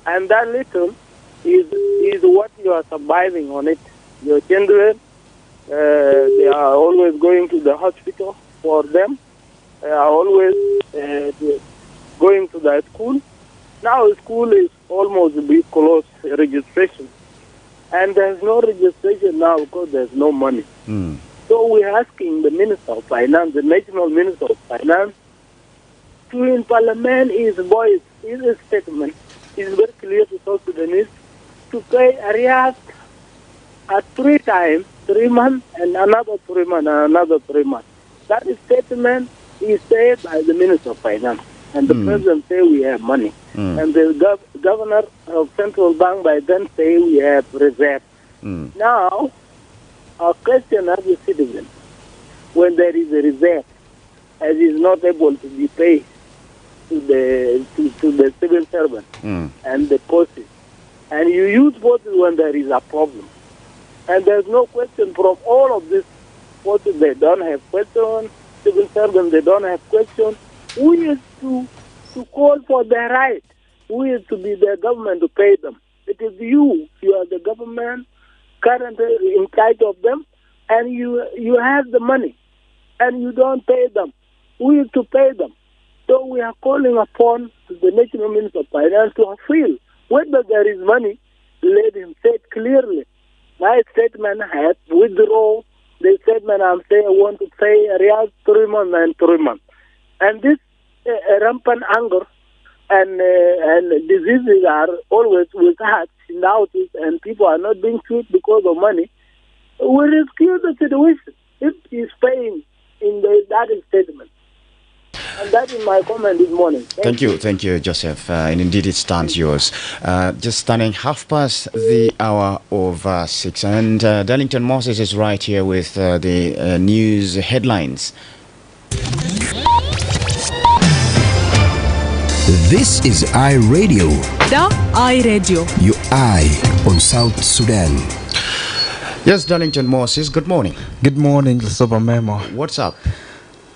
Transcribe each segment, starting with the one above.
And that little is what you are surviving on it. Your children, they are always going to the hospital for them. They are always going to the school. Now school is almost a bit closed, registration. And there's no registration now because there's no money. So we're asking the Minister of Finance, the National Minister of Finance, to in Parliament his voice, his statement is very clear to South Sudanese to pay arrears at 3 times, 3 months, and another 3 months, and another 3 months. That statement is said by the Minister of Finance. And the President say we have money. And the Governor of Central Bank by then say we have reserve. Now, our question as a citizen, when there is a reserve, as is not able to be paid to the civil servant and the forces, and you use forces when there is a problem, and there's no question from all of this forces, they don't have question, civil servants, they don't have question. Who is to call for their right? Who is to be the government to pay them? It is you. You are the government currently in charge of them, and you have the money, and you don't pay them. Who is to pay them? So we are calling upon the National Minister of Finance to appeal. Whether there is money, let him say it clearly. My statement has withdraw the statement I'm saying I want to pay arrears 3 months and 3 months. And this rampant anger and diseases are always with hearts in the houses, and people are not being treated because of money. We rescue the situation if he's paying in that statement. And that is my comment this morning. Thank you, Joseph. And indeed, it stands yours. Just standing 6:30. And Darlington Moses is right here with the news headlines. This is iRadio. The iRadio. Your eye on South Sudan. Yes, Darlington Moses, good morning. Good morning, Lasuba Memo. What's up?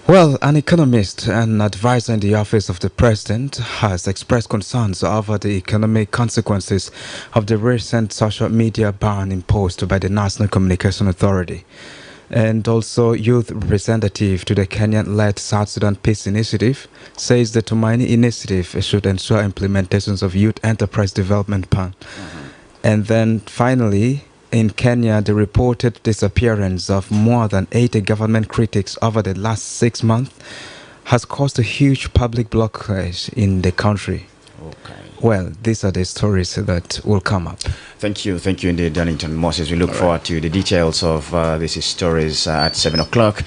Well, an economist and advisor in the office of the president has expressed concerns over the economic consequences of the recent social media ban imposed by the National Communication Authority. And also, youth representative to the Kenyan-led South Sudan Peace Initiative says the Tumaini Initiative should ensure implementations of Youth Enterprise Development Plan. And then finally, in Kenya, the reported disappearance of more than 80 government critics over the last 6 months has caused a huge public blockage in the country. Okay. Well, these are the stories that will come up. Thank you indeed, Darlington Moses. We look forward to the details of these stories at 7 o'clock.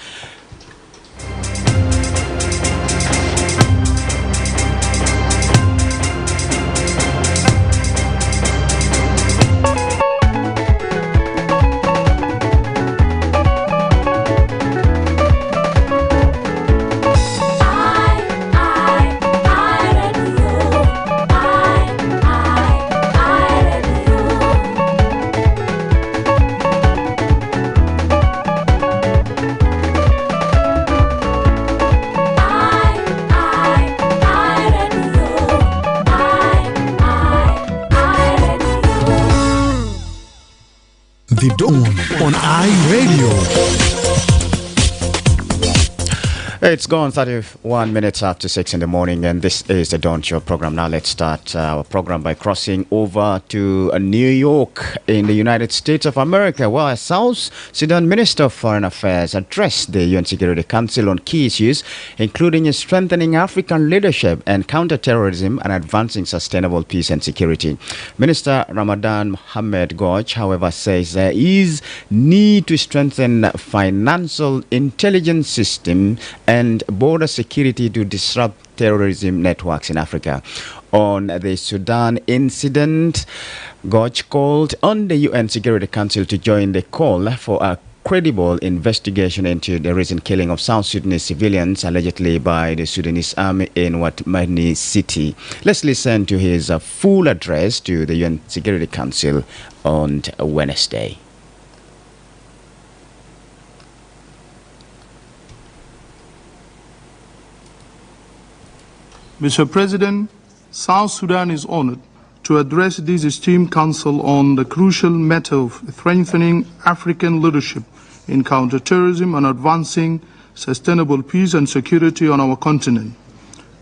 The Dawn on iRadio. It's gone 31 minutes after 6 in the morning, and this is the Dawn Show program. Now let's start our program by crossing over to New York in the United States of America, where a South Sudan Minister of Foreign Affairs addressed the UN Security Council on key issues, including strengthening African leadership and counterterrorism and advancing sustainable peace and security. Minister Ramadan Mohammed Gauch, however, says there is need to strengthen financial intelligence system and border security to disrupt terrorism networks in Africa. On the Sudan incident, Gauch called on the UN Security Council to join the call for a credible investigation into the recent killing of South Sudanese civilians, allegedly by the Sudanese army in Watmani City. Let's listen to his full address to the UN Security Council on Wednesday. Mr. President, South Sudan is honored to address this esteemed council on the crucial matter of strengthening African leadership in counterterrorism and advancing sustainable peace and security on our continent.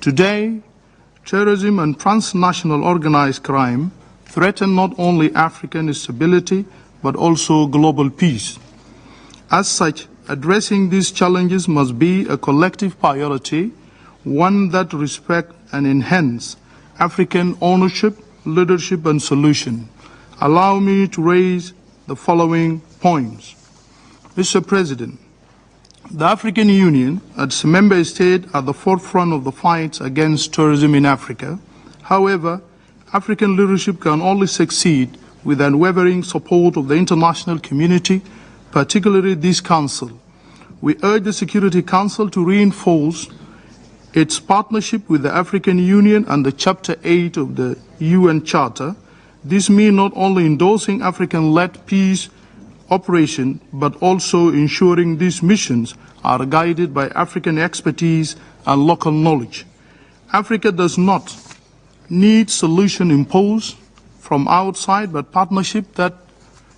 Today, terrorism and transnational organized crime threaten not only African stability but also global peace. As such, addressing these challenges must be a collective priority, one that respects and enhances African ownership, leadership, and solution. Allow me to raise the following points. Mr. President, the African Union, as a member state, at the forefront of the fight against terrorism in Africa. However, African leadership can only succeed with unwavering support of the international community, particularly this Council. We urge the Security Council to reinforce its partnership with the African Union and the Chapter 8 of the UN Charter. This means not only endorsing African-led peace operation, but also ensuring these missions are guided by African expertise and local knowledge. Africa does not need solution imposed from outside, but partnership that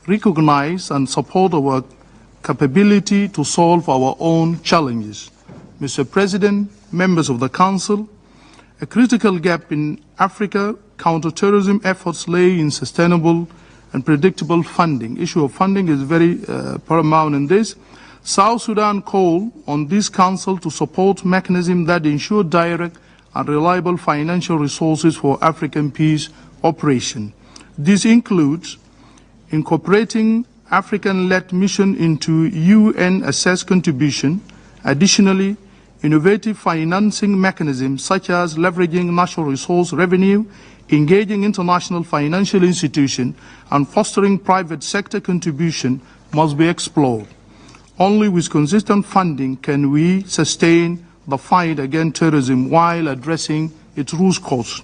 recognize and support our capability to solve our own challenges. Mr. President, members of the Council, a critical gap in Africa counterterrorism efforts lay in sustainable and predictable funding. Issue of funding is very paramount in this. South Sudan call on this Council to support mechanisms that ensure direct and reliable financial resources for African peace operation. This includes incorporating African-led mission into UN-assessed contribution. Additionally, innovative financing mechanisms such as leveraging natural resource revenue, engaging international financial institutions, and fostering private sector contribution must be explored. Only with consistent funding can we sustain the fight against terrorism while addressing its root cause.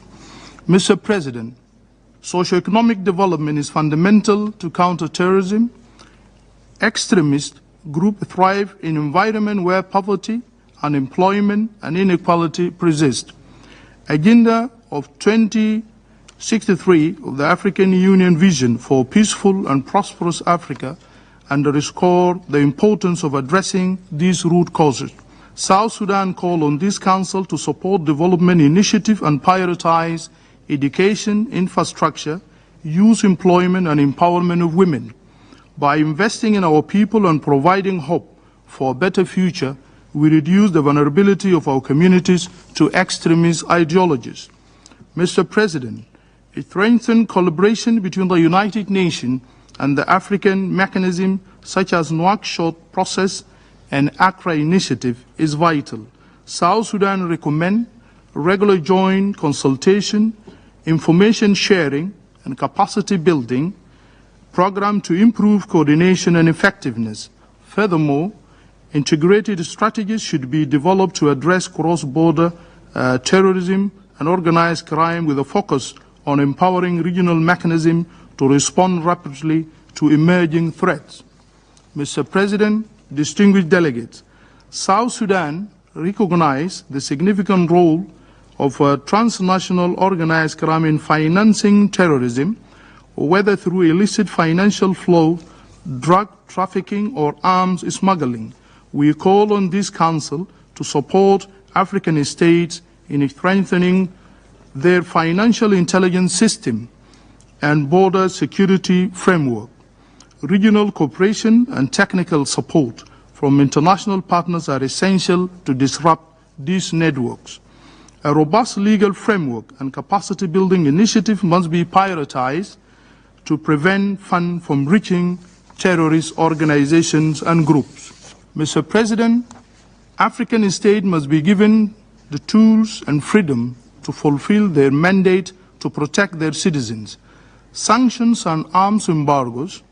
Mr. President, socioeconomic development is fundamental to counter-terrorism. Extremist groups thrive in an environment where poverty, unemployment, and inequality persist. Agenda of 2063 of the African Union Vision for Peaceful and Prosperous Africa underscore the importance of addressing these root causes. South Sudan call on this Council to support development initiatives and prioritize education, infrastructure, youth employment, and empowerment of women. By investing in our people and providing hope for a better future, we reduce the vulnerability of our communities to extremist ideologies. Mr. President, a strengthened collaboration between the United Nations and the African mechanism such as Nouakchott process and Accra initiative is vital. South Sudan recommend regular joint consultation, information sharing, and capacity building program to improve coordination and effectiveness. Furthermore, integrated strategies should be developed to address cross-border terrorism and organized crime with a focus on empowering regional mechanisms to respond rapidly to emerging threats. Mr. President, distinguished delegates, South Sudan recognizes the significant role of transnational organized crime in financing terrorism, whether through illicit financial flow, drug trafficking, or arms smuggling. We call on this Council to support African states in strengthening their financial intelligence system and border security framework. Regional cooperation and technical support from international partners are essential to disrupt these networks. A robust legal framework and capacity building initiative must be prioritized to prevent funds from reaching terrorist organizations and groups. Mr. President, African states must be given the tools and freedom to fulfill their mandate to protect their citizens. Sanctions and arms embargoes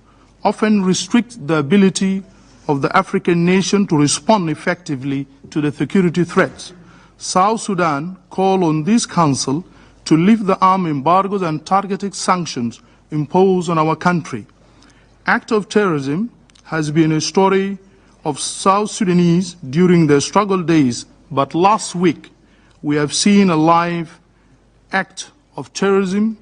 often restrict the ability of the African nation to respond effectively to the security threats. South Sudan call on this Council to lift the arms embargoes and targeted sanctions imposed on our country. Act of terrorism has been a story of South Sudanese during their struggle days, but last week we have seen a live act of terrorism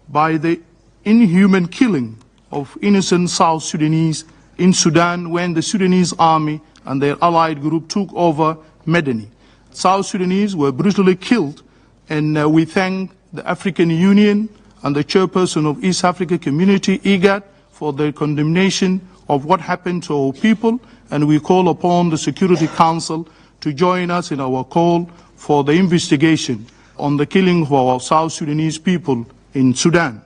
by the inhuman killing of innocent South Sudanese in Sudan when the Sudanese army and their allied group took over Medani. South Sudanese were brutally killed, and we thank the African Union and the chairperson of East Africa Community, IGAD, for their condemnation of what happened to our people, and we call upon the Security Council to join us in our call for the investigation on the killing of our South Sudanese people in Sudan.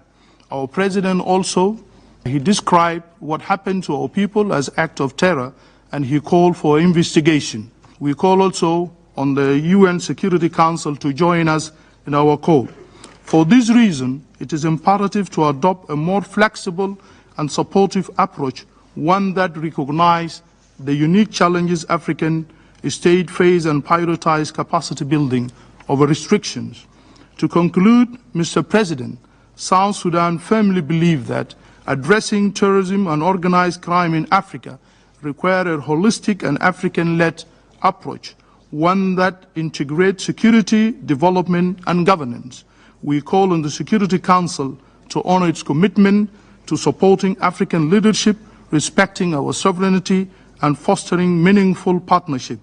Our president also, he described what happened to our people as act of terror, and he called for investigation. We call also on the UN Security Council to join us in our call. For this reason, it is imperative to adopt a more flexible and supportive approach, one that recognizes the unique challenges African states face and prioritize capacity building over restrictions. To conclude, Mr. President, South Sudan firmly believes that addressing terrorism and organized crime in Africa requires a holistic and African-led approach, one that integrates security, development, and governance. We call on the Security Council to honor its commitment to supporting African leadership, respecting our sovereignty, and fostering meaningful partnership.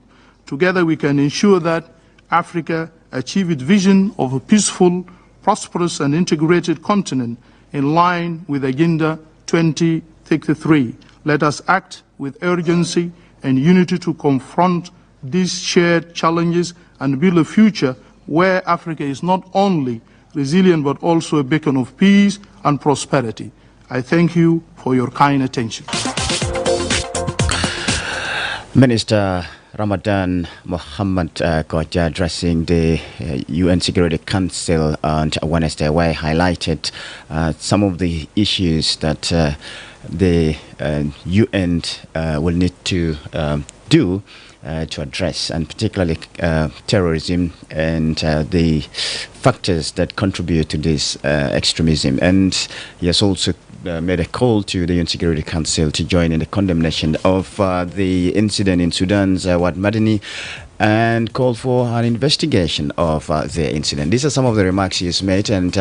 Together we can ensure that Africa achieves its vision of a peaceful, prosperous, and integrated continent in line with Agenda 2033. Let us act with urgency and unity to confront these shared challenges and build a future where Africa is not only resilient but also a beacon of peace and prosperity. I thank you for your kind attention. Minister Ramadan Mohammed Koja addressing the UN Security Council on Wednesday, where he highlighted some of the issues that the UN will need to do to address, and particularly terrorism and the factors that contribute to this extremism. And he has also made a call to the UN Security Council to join in the condemnation of the incident in Sudan's Wad Madani, and called for an investigation of the incident. These are some of the remarks he has made, and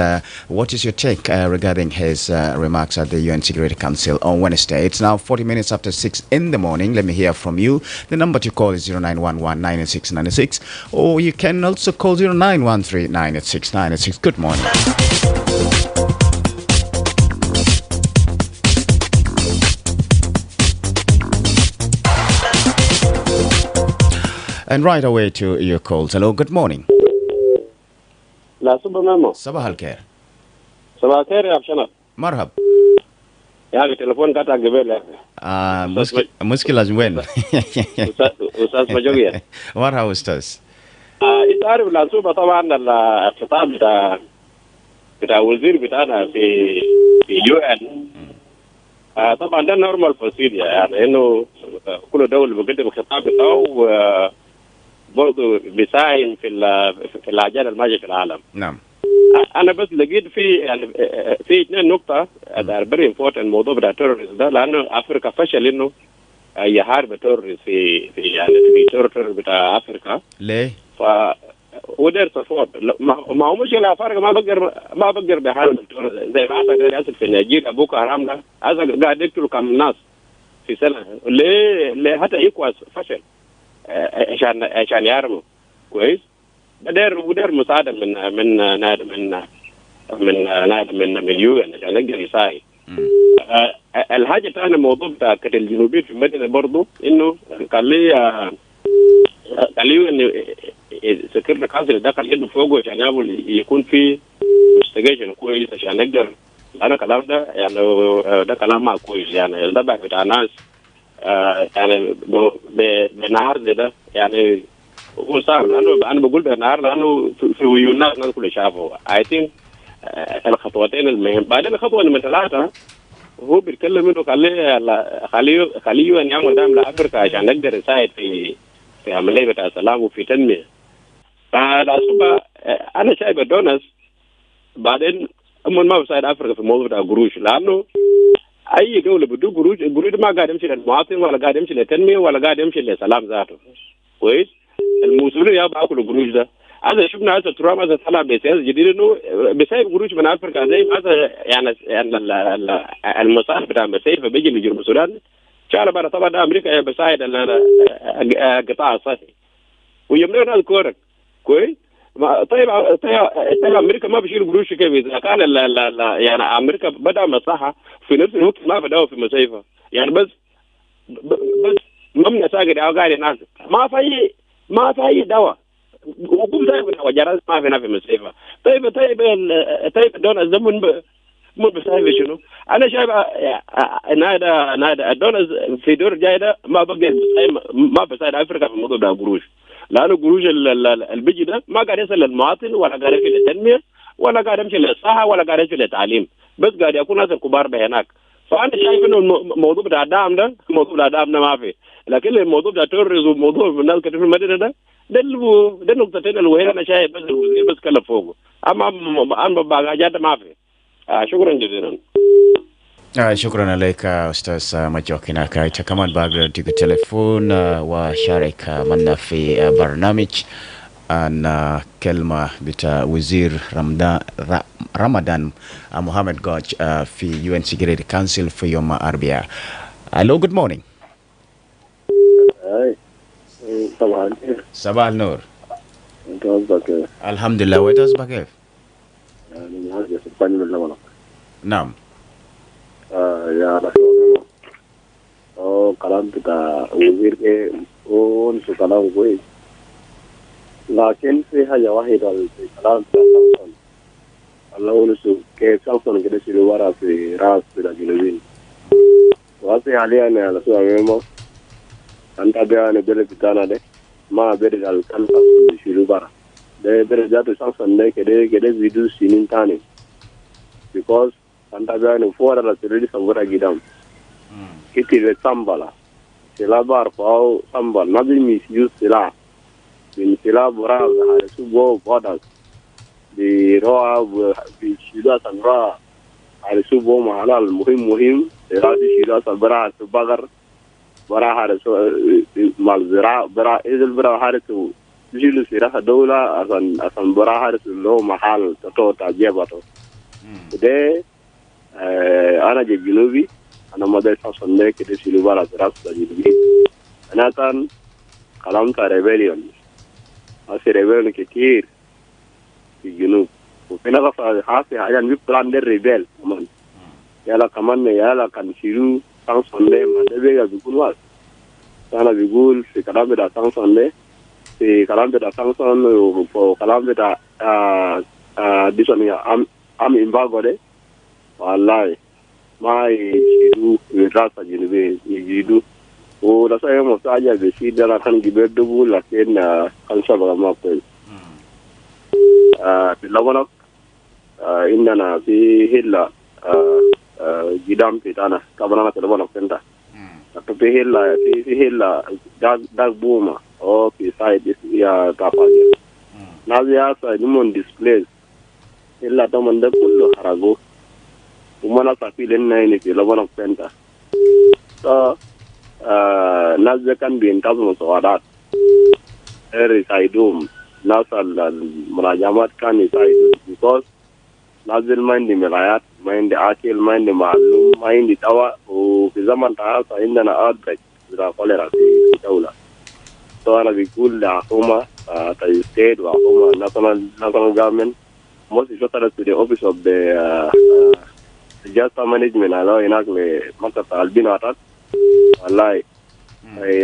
what is your take regarding his remarks at the UN Security Council on Wednesday? It's now 40 minutes after 6 in the morning. Let me hear from you. The number to call is 0911-986-96, or you can also call 0913-986-96. Good morning. And right away to your calls. Hello, good morning. Lasuba Memo. Sabah al-Khair. Sabah al-Khair ya Abshana. Marhab. Ya telefon kata gebel. مشكلة وين؟ أستاذ مجوية. مرحبا أستاذ. أنت عارف لاسوبا طبعا الخطاب بتاع وزير بتاعنا في UN. طبعا ده نورمال بروسيدير، يعني إنه كل دولة بقدم خطاب بتاعه برضه بيساهم في العجلة الماشية في العالم. نعم. أنا بس لقيت في اثنين نقطة very important موضوع بتاع التوريزم ده، لأنه أفريقيا فشل إنه يحارب التوريزم في توريزم بتاع أفريقيا. ليه؟ ودير صفوت ما هو مشكلة أفريقيا ما بقدر بحارب التوريزم زي ما حصل في نيجيريا بوكو حرام ده، هذا قاعد يقتلوا كم ناس في سنة. ليه حتى يكواس فشل عشان يحاربوا كويس. ودير مساعدة من يوغن عشان يقدر يساعد. الحاجة الثانية موضوع بتاع قتل الجنوبيين في المدينة برضو إنه قال لي إنه سكرنا كانسل دخل يده فوقه عشان يكون في investigation كويس عشان يقدر. أنا كلام ده يعني ده كلام ما كويس، يعني الذبح بتاع ناس يعني بنهار ده يعني هو صعب، لأنه أنا بقول بنهار لأنه في ويون ناس كل شافوا. I think الخطوتين المهم. بعدين الخطوة من ثلاثة هو بيتكلم إنه خليه أن يعمل دعم لأفريقيا عشان نقدر نساعد في عملية بتاع السلام وفي تنمية. فالأسباب أنا شايف الدونس بعدين ما بيساعد أفريقيا في الموضوع بتاع قروش، لأنه أي دولة بدو قروش ما قاعد يمشي للمواطن ولا قاعد يمشي للتنمية ولا قاعد يمشي للسلام ذاته. كويس. المسؤولين يا بأكلوا قروش ده. هذا شفنا هذا ترام هذا طلع بسياسة جديدة إنه بسبب خروج من أفريقيا زي هذا يعني المصالح بتاع بسيف بيجي لجنوب السودان شعر بعد طبعا أمريكا بساعد القطاع الصحي ويمنعون هذا كورك كويس. طيب أمريكا ما بيشيل قروش كيف إذا كان يعني أمريكا بدأ مصلحة في نفس الوقت ما بدأوا في مسيفة يعني بس ممنع ساقط أو قاعد الناس ما في أي دواء وقوم طيب وجرات ما في نافع مسيفة. طيب دون الزمن مو بسايف شنو أنا شايف نادا دون في دور جاي ده ما بقى ما بساعد أفريقيا في الموضوع ده قروش لأنه قروش البيجي ده ما قاعد يصل للمواطن ولا قاعد يمشي للتنمية ولا قاعد يمشي للصحة ولا قاعد يمشي للتعليم بس قاعد يكون ناس الكبار بهناك. فأنا شايف إنه الموضوع بتاع الدعم ده ما في لكن الموضوع بتاع توريز وموضوع الناس كتير في المدينة ده النقطتين الوحيدة أنا شايف بس الوزير بس كلف فوقه أما باقي ما في. شكرا جزيلا. شكرا لك أستاذ مجوكنا كايتا كمان باقي ديك التليفون وشارك منا في برنامج أن كلمة بتاع وزير رمضان محمد جوج في UN Security Council في يوم الأربعاء. Hello, good morning. صباح النور. الحمد لله. وتصبح كيف؟ نعم. يا رسول كلام بتاع وزير كي ونسو كلام كويس لكن في حاجة واحدة في كلام بتاع سامسون الله ونسو كيف سامسون كده سيلو ورا في راس بتاع جنوبين واسي حاليا يا رسول ميمو أنت بيان بيل بتاعنا ده ما بيرد على كان سيلو ورا ده بيرد جاتو سامسون ده كده فيديو سينين تاني because Santa Bia for la tiri sambura gidam kiti le sambala sila bar pau sambal nabi misuse sila bin sila bora ha subo bodas di roa bi shida sanra ha subo mahalal muhim sila di shida sabra bagar bara ha mal zira bara izil bara ha to jilu sira dawla asan bara ha lo mahal to ta jebato de أنا جنوبي أنا مدرس صنّاعي كده سيلوبا دراسة جنوبي أنا كان كلام كريبيليون هسه ريبيليون كتير في الجنوب وفينا قصة هسه حاجة نبي بلان ده ريبيل كمان يلا كان سيلو كان صنّاعي ما ده بيجا بيقول واس أنا بيقول في كلام بتاع كان صنّاعي في كلام بتاع كان صنّاعي وكلام بتاع ديسوني am imbago de wallahi ma yidu rasa jinbe yidu o da sai mo saja be shi da kan gibe dubu la ken kan saba ma ko lawana inna fi hilla gidam pitana kabana ta lawana kenta to fi hilla dag buma o fi side ya kapaje na ya sa nimon displays illa to man da kullu harago kuma na safi len nay ne ke lawan center to nazza kan bin tazo so wadat eri saidum nasal murajamat kan saidum because nazil mind milayat mind akil mind ma'lum mind tawa o fi zaman ta sa indana outbreak da cholera fi dawla to ana bikul da huma ta state wa huma national government most is to the office of the disaster management allow inakle makata albino attack wallahi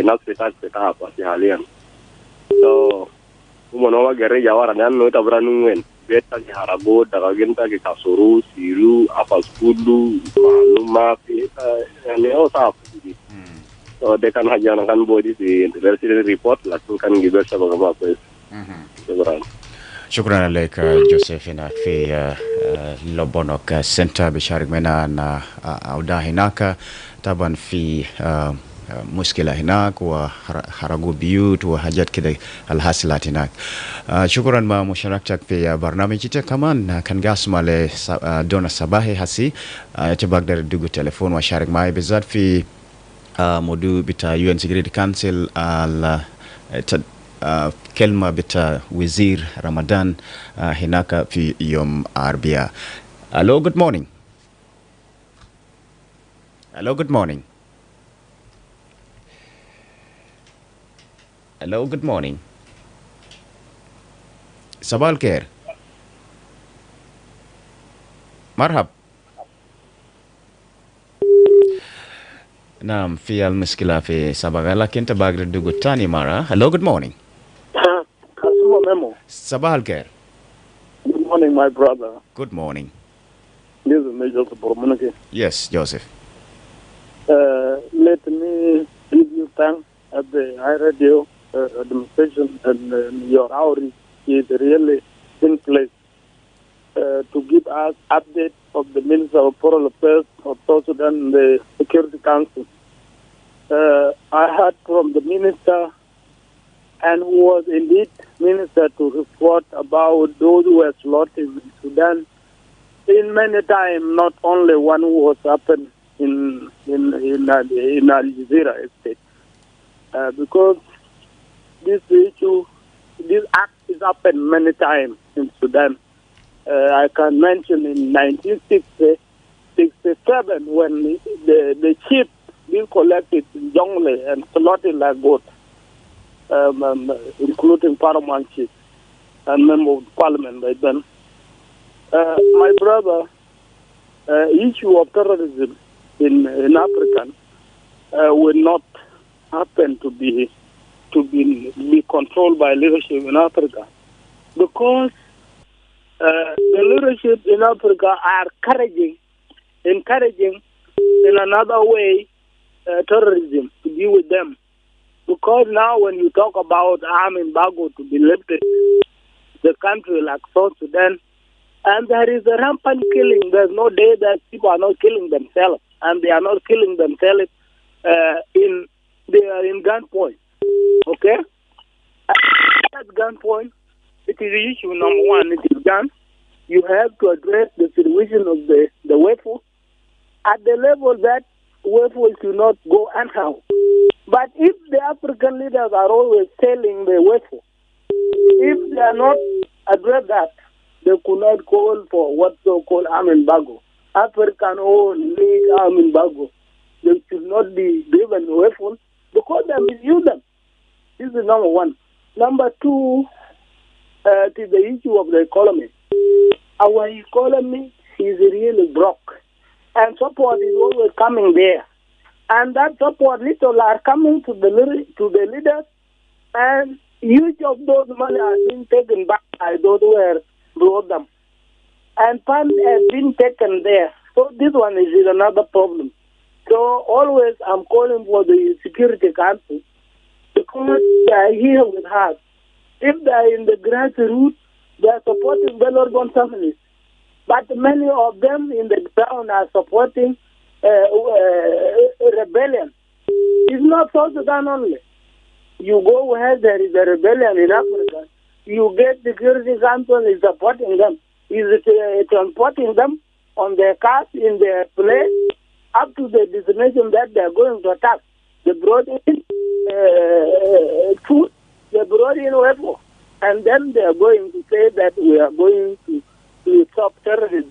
not attack pasi halian so kuma no wagere jawara dan no tabranu wen beta ki harabo daga genta ki kasuru siru apa skulu maluma fi ne o tap so they can hajana kan body di resident report langsung kan gibersa bagama pues شكرا لك جوزيفنا في لوبونوك سنتر بشارك معنا أوضاع هناك طبعا في مشكلة هناك وحرقوا بيوت وحاجات كده الحاصلات هناك. شكرا ما مشاركتك في برنامج كمان كان قاسم على دون الصباحي هسي تبقدر تدوق تليفون وشارك معي بالذات في موضوع بتاع UN Security Council kelma bita wazir Ramadan hinaka fi yom arbia. Hello, good morning. Hello, good morning. Hello, good morning. Sabah al-khair. Marhab. Naam, fi al-muskila fi Sabah. Lakin tabagir dugu tani mara. Hello, good morning. Lasuba Memo. Sabah al-khair. Good morning, my brother. Good morning. This is Major Subramonike. Yes, Joseph. Let me give you thanks at the iRadio administration and your outreach is really in place to give us update of the Minister of Foreign Affairs of South Sudan, the Security Council. I heard from the minister and who was indeed minister to report about those who were slaughtered in Sudan in many times, not only one who was happened in Al Jazeera estate. Because this issue, this act is happened many times in Sudan. I can mention in 1967 when the sheep being collected in Jongle and slaughtered like goat, including paramount chief and member of parliament by then. My brother, issue of terrorism in Africa will not happen to be controlled by leadership in Africa, because the leadership in Africa are encouraging in another way terrorism to be with them. Because now when you talk about arm embargo to be lifted, the country like South Sudan, and there is a rampant killing. There's no day that people are not killing themselves, and they are not killing themselves they are in gunpoint. Okay? At gunpoint, it is issue number one. It is done. You have to address the situation of the weapon at the level that weapons should not go anyhow. But if the African leaders are always selling the weapon, if they are not address that, they could not call for what so-called arm embargo. African owned arm embargo. They should not be given weapons because they misuse them. This is number one. Number two, to the issue of the economy. Our economy is really broke, and support is always coming there. And that support little are coming to the leaders, and huge of those money are being taken back by those who have brought them. And funds have been taken there. So this one is another problem. So always I'm calling for the Security Council, because they are here with us. If they are in the grassroots, they are supporting vulnerable families. But many of them in the ground are supporting rebellion. It's not South Sudan only. You go where there is a rebellion in Africa, you get the Security Council is supporting them. Is transporting them on their cars in their place up to the destination that they are going to attack. They brought in food, they brought in weapons, and then they are going to say that we are going to stop terrorism.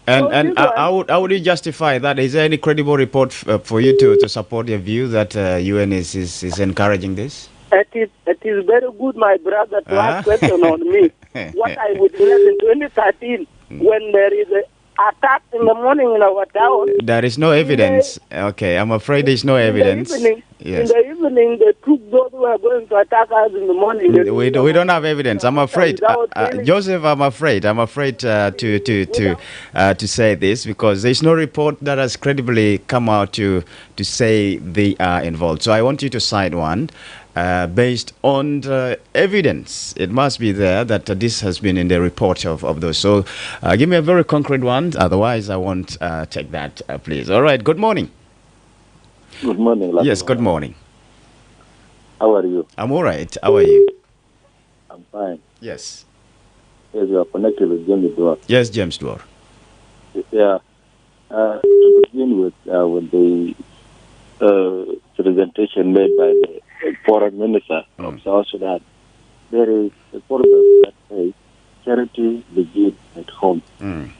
And how would you justify that? Is there any credible report for you to support your view that UN is encouraging this? It is very good, my brother, to ask question on me. What I witnessed in 2013 when there is an attack in the morning in our town. There is no evidence. Okay, I'm afraid there's no evidence. Yes. In the evening, they took those who were going to attack us in the morning. We don't have evidence. I'm afraid, Joseph. I'm afraid to say this, because there's no report that has credibly come out to say they are involved. So I want you to cite one. Based on the evidence, it must be there that this has been in the report of those. So give me a very concrete one, otherwise I won't take that, please. All right, good morning. Good morning. Lasuba. Yes, good morning. How are you? I'm all right. How are you? I'm fine. Yes. Yes, you are connected with James Dwar. Yes, James Dwar. Yeah. To begin with the presentation made by the foreign minister of South Sudan, there is a proverb that says, charity begins at home. And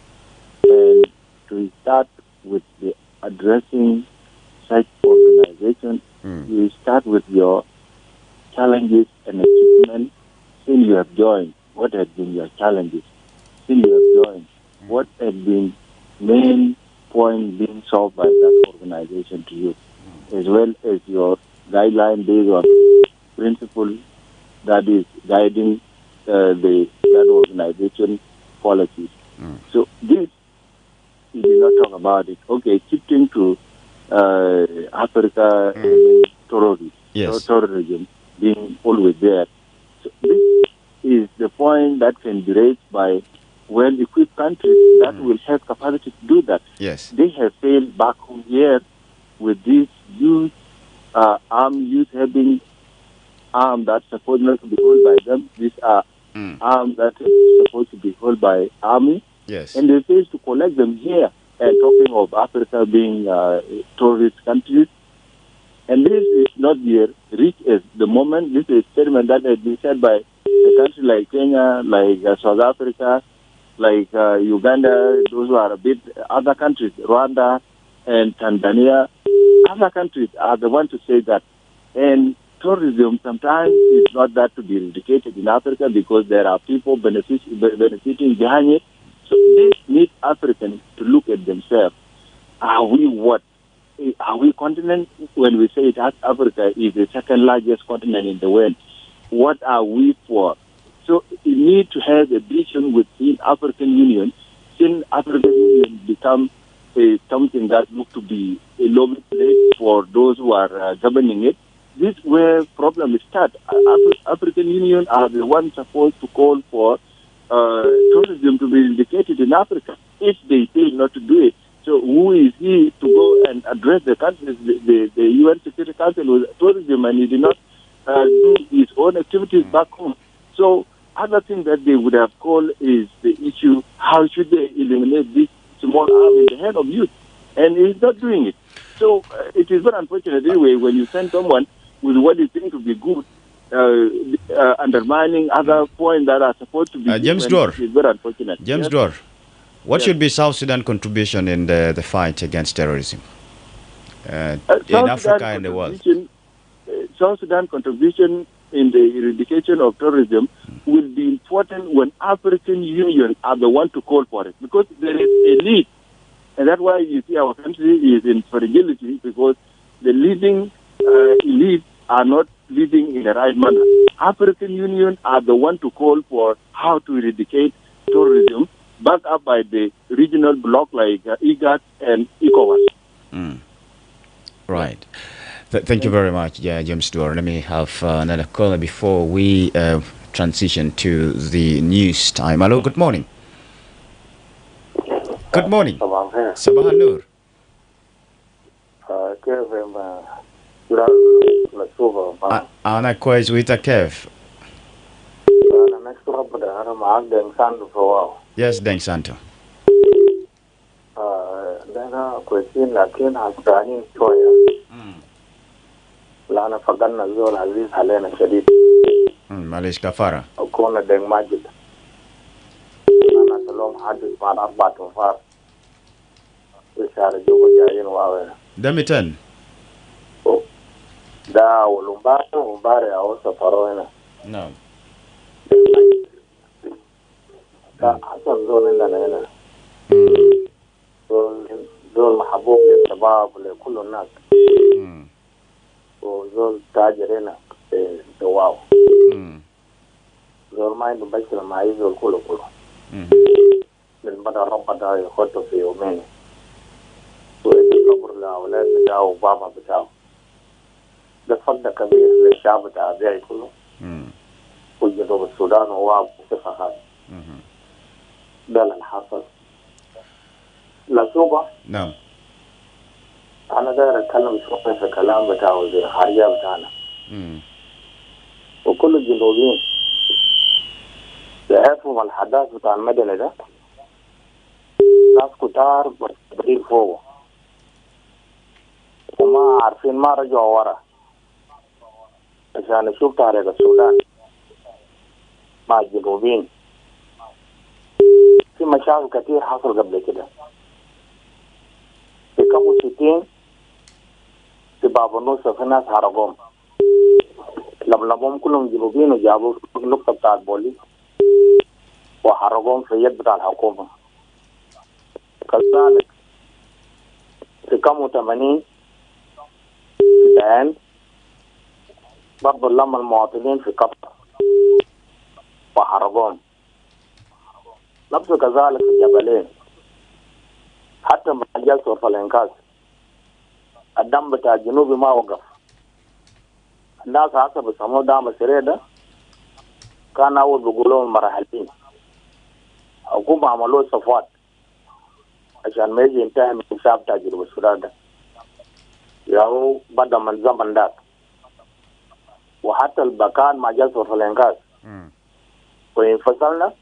to start with the addressing such organization, you start with your challenges and achievements. Since you have joined, what has been your challenges? Since you have joined, what has been main point being solved by that organization to you, as well as your guideline based on principle that is guiding that organization policies. So this, we did not talk about it. Okay, shifting to Africa terrorism, terrorism being always there. So this is the point that can be raised by well-equipped countries that will have capacity to do that. Yes. They have failed back home here with these youth, armed youth having arms that's supposed not to be held by them. These are arms that are supposed to be held by army. Yes. And they fail to collect them here. And talking of Africa being tourist countries, and this is not yet reached at the moment. This is a statement that has been said by a country like Kenya, like South Africa, like Uganda, those who are a bit other countries, Rwanda and Tanzania. Other countries are the ones to say that. And tourism sometimes is not that to be eradicated in Africa because there are people benefiting behind it. So this needs Africans to look at themselves. Are we what? Are we continent? When we say that Africa is the second largest continent in the world, what are we for? So we need to have a vision within African Union. Since African Union become something that looks to be a lobby place for those who are governing it, this is where problems start. African Union are the ones supposed to call for tourism to be indicated in Africa. If they fail not to do it, so who is he to go and address the countries, the UN Security Council with tourism, and he did not do his own activities back home? So other thing that they would have called is the issue, how should they eliminate this small arm in the head of youth? And he's not doing it. So it is very unfortunate anyway when you send someone with what you think to be good, undermining other points that are supposed to be James Dor. It is very unfortunate. James Dor, what should be South Sudan's contribution in the fight against terrorism in Africa and the world? South Sudan's contribution in the eradication of terrorism will be important when African Union are the one to call for it, because there is a need, and that's why you see our country is in fragility, because the leading elites are not leading in the right manner. African Union are the one to call for how to eradicate terrorism, backed up by the regional bloc like IGAD and ECOWAS. Right. Thank you very much, James Dor. Let me have another caller before we transition to the news time. Hello, good morning. Good morning. Sabah Nur. Ana kwezi wita Kev. Yes, Deng Santo. Lana faganna zola aziz halena shadid. Malish kafara. Kona deng majid. Lana salom hadis man arbat wafar. Ishara jugo jayin wawe. Damitan. Da umbare awasa faroena. No. Da hasan zola ndana. Zol mahabub le shabab le kullu nas. Zol tajirena the wow. Zol mind bashir mai zol kulo. Min bada rabbada yakhoto fi yawmin. So the qabr la awlad btao baba btao. The fadda kabir le shab tabi'i kullu. وجدوا بالسودان وواو صفحات. ده اللي حصل. لاسوبا. نعم. أنا داير أتكلم شوية في الكلام بتاعه زي الحرية بتاعنا. وكل الجنوبيين يعرفوا الحداث بتاع المدني ده. ناس كتار بدين فوق. وما عارفين ما رجعوا ورا. عشان نشوف تاريخ السودان. مع الجنوبيين في مشاكل كثير حصل قبل كده في كم 60 في باب النص في ناس هرقوم لمهم كلهم جنوبيين وجابوا النقطة بتاع البوليس وحرقوهم في يد بتاع الحكومة. كذلك في كم 80 في دهان برضو لما المواطنين في قطر وحرقوهم. نفس كذلك في الجبلين حتى مع الجلسة في الإنقاذ الدم بتاع الجنوبي ما وقف. الناس حسب بيسموه دعم السريع ده كان أول بيقولوا المراحلين حكومة عملوا صفوات عشان ما يجي ينتهي من الشعب بتاع جنوب السودان ده ياهو بدأ من زمن ده. وحتى البكان مع جلسة في الإنقاذ وانفصلنا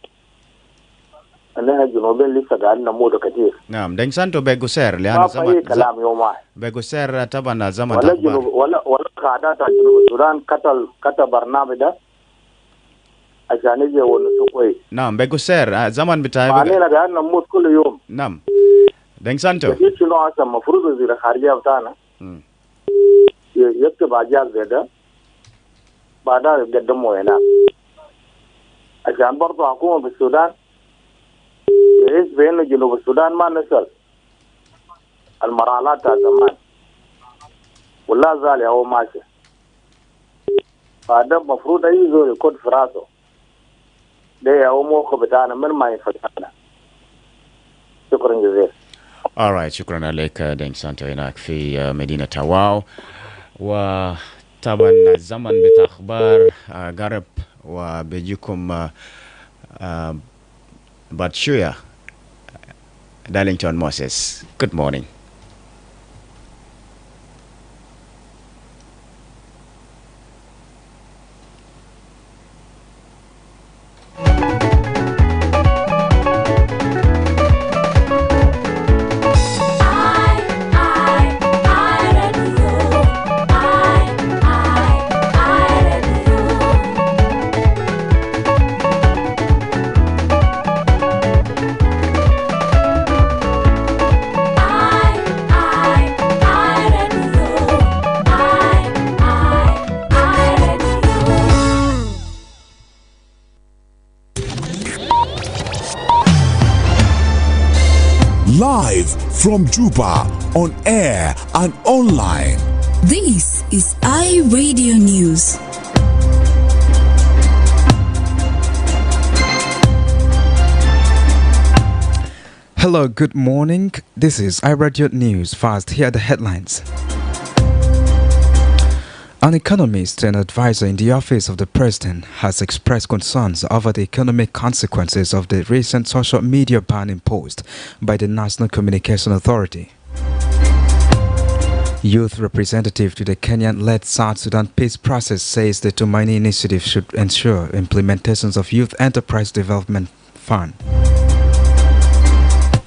أننا الجنوبيين لسه قاعدين نموت كثير. نعم دين سانتو بيغوسير لأن ما في كلام يوم واحد بيغوسير طبعا زمن ولا جنوب ولا قاعدات جنوب السودان كتل برنامج ده عشان يجي ونسوق كويس. نعم بيغوسير زمن بتاعي علينا قاعدين نموت كل يوم. نعم دين سانتو كيف شنو أصلا المفروض وزير الخارجية بتاعنا يكتب أجازة زي ده بعدها يقدموا هنا عشان برضه حكومة بالسودان يحس بأنه جنوب السودان ما نزل المرحلات تاع زمان ولا زال هو ماشي. فهذا المفروض أي زول يكون في راسه ده هو موقف بتاعنا من ما ينفعنا. شكرا جزيلا. alright شكرا عليك دين سانتو هناك في مدينة تواو. وطبعا الزمن بتاع أخبار قرب وبيجيكم بعد شوية. Darlington Moses, good morning. Live from Juba, on air and online. This is iRadio News. Hello, good morning. This is iRadio News. First, here are the headlines. An economist and advisor in the office of the president has expressed concerns over the economic consequences of the recent social media ban imposed by the National Communication Authority. Youth representative to the Kenyan-led South Sudan peace process says the Tumaini initiative should ensure implementations of Youth Enterprise Development Fund.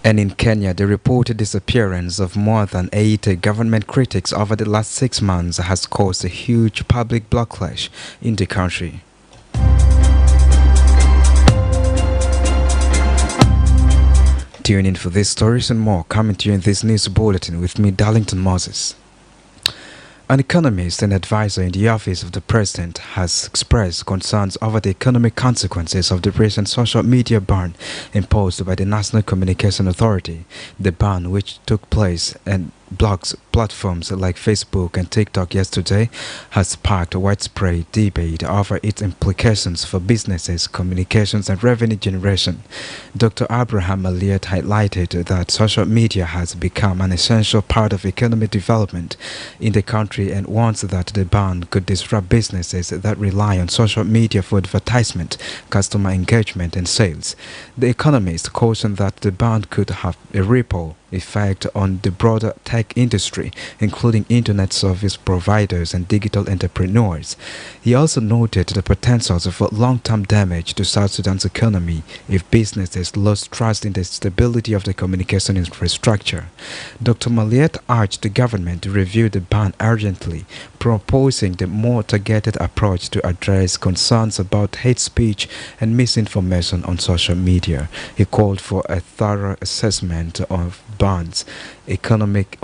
And in Kenya, the reported disappearance of more than 80 government critics over the last 6 months has caused a huge public backlash in the country. Tune in for these stories and more coming to you in this news bulletin with me, Darlington Moses. An economist and advisor in the office of the president has expressed concerns over the economic consequences of the recent social media ban imposed by the National Communication Authority. The ban, which took place and blogs platforms like Facebook and TikTok yesterday, has sparked widespread debate over its implications for businesses, communications and revenue generation. Dr. Abraham Aliat highlighted that social media has become an essential part of economic development in the country and warns that the ban could disrupt businesses that rely on social media for advertisement, customer engagement and sales. The economist cautioned that the ban could have a ripple effect on the broader tech industry, including internet service providers and digital entrepreneurs. He also noted the potentials for long-term damage to South Sudan's economy if businesses lost trust in the stability of the communication infrastructure. Dr. Maliet urged the government to review the ban urgently, proposing the more targeted approach to address concerns about hate speech and misinformation on social media. He called for a thorough assessment of bans, economic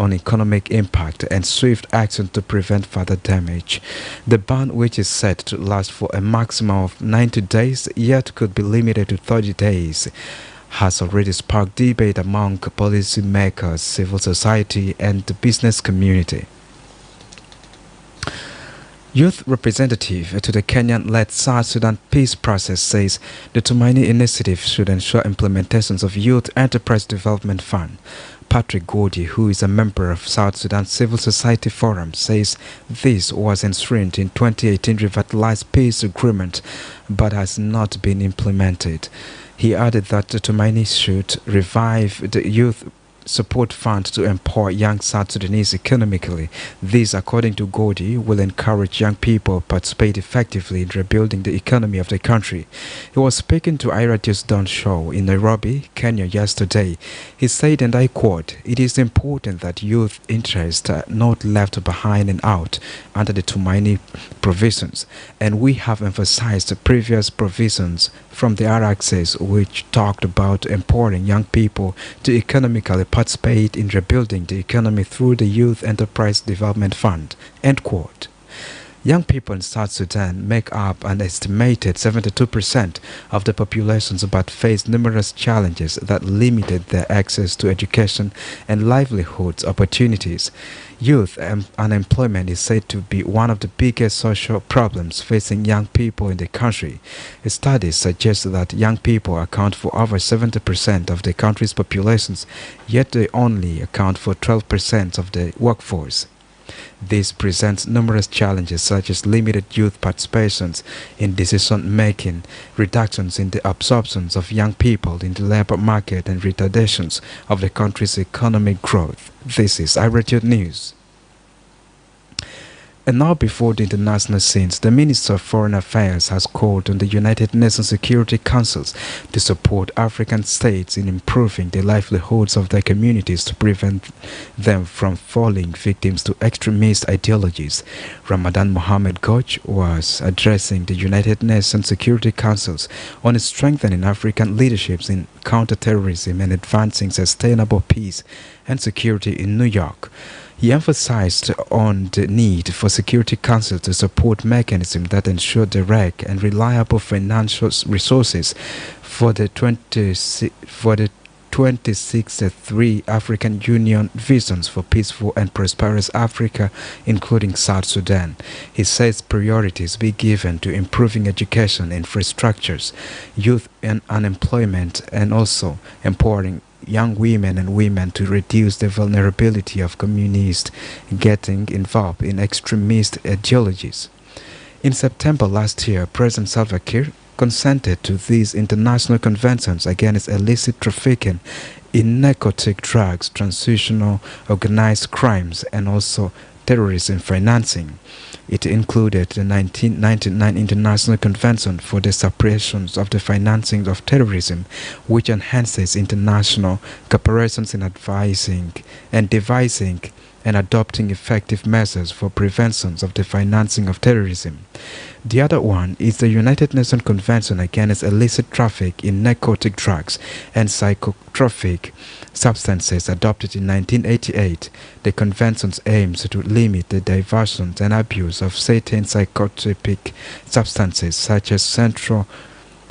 impact, and swift action to prevent further damage. The ban, which is set to last for a maximum of 90 days, yet could be limited to 30 days, has already sparked debate among policymakers, civil society, and the business community. Youth representative to the Kenyan-led South Sudan peace process says the Tumaini initiative should ensure implementations of Youth Enterprise Development Fund. Patrick Gordy, who is a member of South Sudan Civil Society Forum, says this was enshrined in 2018 revitalized peace agreement but has not been implemented. He added that the Tumaini should revive the youth support fund to empower young South Sudanese economically. This, according to Gordy, will encourage young people to participate effectively in rebuilding the economy of the country. He was speaking to iRadio's Dawn Show in Nairobi, Kenya yesterday. He said, and I quote, "It is important that youth interests are not left behind and out under the Tumaini provisions, and we have emphasized the previous provisions from the RXS which talked about empowering young people to economically participate in rebuilding the economy through the Youth Enterprise Development Fund." End quote. Young people in South Sudan make up an estimated 72% of the population but face numerous challenges that limited their access to education and livelihood opportunities. Youth unemployment is said to be one of the biggest social problems facing young people in the country. Studies suggest that young people account for over 70% of the country's populations, yet they only account for 12% of the workforce. This presents numerous challenges such as limited youth participations in decision-making, reductions in the absorptions of young people in the labor market, and retardations of the country's economic growth. This is iRadio News. And now, before the international scenes, the Minister of Foreign Affairs has called on the United Nations Security Councils to support African states in improving the livelihoods of their communities to prevent them from falling victims to extremist ideologies. Ramadan Mohammed Goj was addressing the United Nations Security Councils on strengthening African leaderships in counterterrorism and advancing sustainable peace and security in New York. He emphasized on the need for Security Council to support mechanisms that ensure direct and reliable financial resources for the 26 African Union visions for peaceful and prosperous Africa, including South Sudan. He says priorities be given to improving education infrastructures, youth and unemployment, and also empowering young women and women to reduce the vulnerability of communities getting involved in extremist ideologies. In September last year, President Salva Kiir consented to these international conventions against illicit trafficking in narcotic drugs, transnational organized crimes, and also terrorism financing. It included the 1999 International Convention for the Suppression of the Financing of Terrorism, which enhances international cooperation in advising and devising and adopting effective measures for prevention of the financing of terrorism. The other one is the United Nations Convention against illicit traffic in narcotic drugs and psychotropic substances, adopted in 1988. The convention aims to limit the diversion and abuse of certain psychotropic substances such as central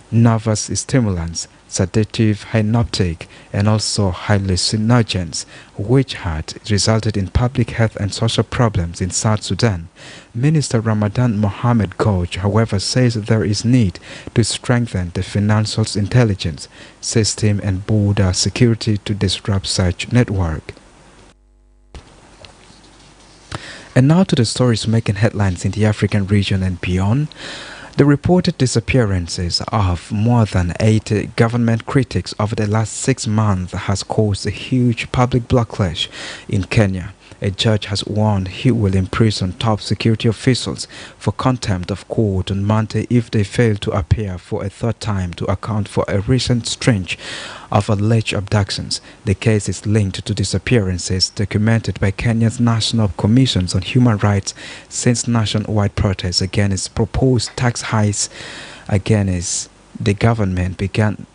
nervous stimulants, sedative, hypnotic, and also hallucinogens, which had resulted in public health and social problems in South Sudan. Minister Ramadan Mohammed Goj, however, says there is need to strengthen the financial intelligence system and border security to disrupt such network. And now to the stories making headlines in the African region and beyond. The reported disappearances of more than 80 government critics over the last 6 months has caused a huge public backlash in Kenya. A judge has warned he will imprison top security officials for contempt of court on Monday if they fail to appear for a third time to account for a recent string of alleged abductions. The case is linked to disappearances documented by Kenya's National Commissions on Human Rights since nationwide protests against proposed tax hikes against the government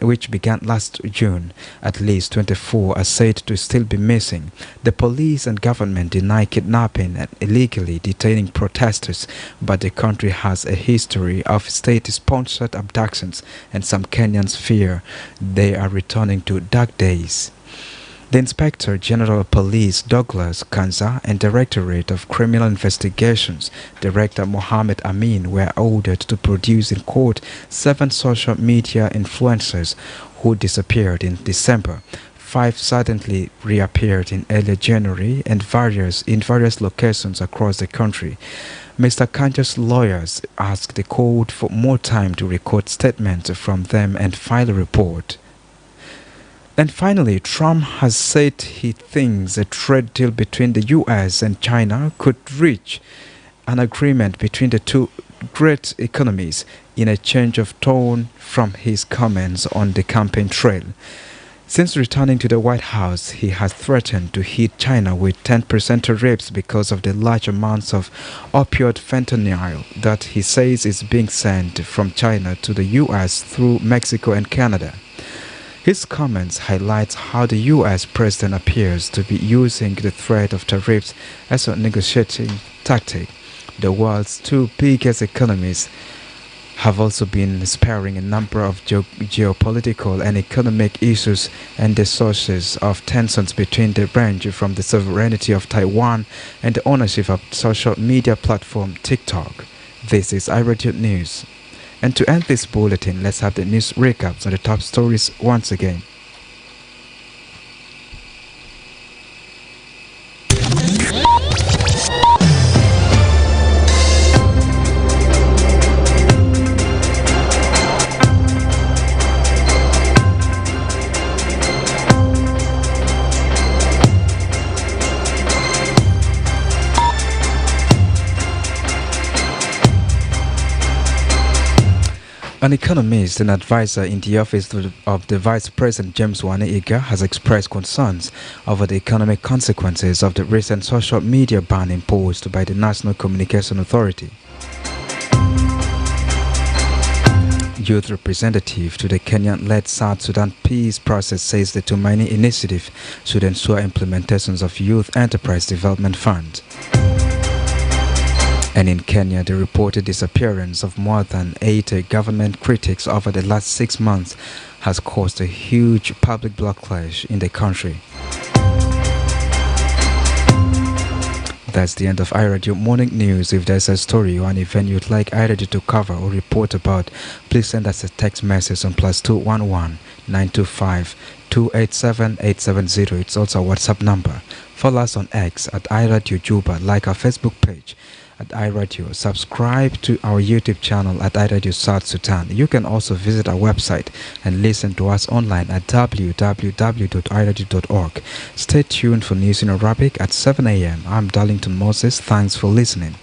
which began last June. At least 24 are said to still be missing. The police and government deny kidnapping and illegally detaining protesters, but the country has a history of state-sponsored abductions, and some Kenyans fear they are returning to dark days. The Inspector General of Police Douglas Kanza and Directorate of Criminal Investigations Director Mohammed Amin were ordered to produce in court 7 social media influencers who disappeared in December. 5 suddenly reappeared in early January and in various locations across the country. Mr. Kanja's lawyers asked the court for more time to record statements from them and file a report. And finally, Trump has said he thinks a trade deal between the U.S. and China could reach an agreement between the two great economies in a change of tone from his comments on the campaign trail. Since returning to the White House, he has threatened to hit China with 10% tariffs because of the large amounts of opioid fentanyl that he says is being sent from China to the U.S. through Mexico and Canada. His comments highlight how the U.S. president appears to be using the threat of tariffs as a negotiating tactic. The world's 2 biggest economies have also been sparring a number of geopolitical and economic issues, and the sources of tensions between them range from the sovereignty of Taiwan and the ownership of social media platform TikTok. This is iRadio News. And to end this bulletin, let's have the news recaps on the top stories once again. An economist and advisor in the office of the Vice President James Wane-Iga has expressed concerns over the economic consequences of the recent social media ban imposed by the National Communication Authority. Youth representative to the Kenyan-led South Sudan peace process says the Tumaini initiative should ensure implementations of Youth Enterprise Development Fund. And in Kenya, the reported disappearance of more than 80 government critics over the last 6 months has caused a huge public backlash in the country. That's the end of iRadio Morning News. If there's a story or an event you'd like iRadio to cover or report about, please send us a text message on +211 925 287 870. It's also a WhatsApp number. Follow us on X at iRadio Juba, like our Facebook page at iRadio. Subscribe to our YouTube channel at iRadio South Sudan. You can also visit our website and listen to us online at www.iradio.org. Stay tuned for news in Arabic at 7 a.m. I'm Darlington Moses. Thanks for listening.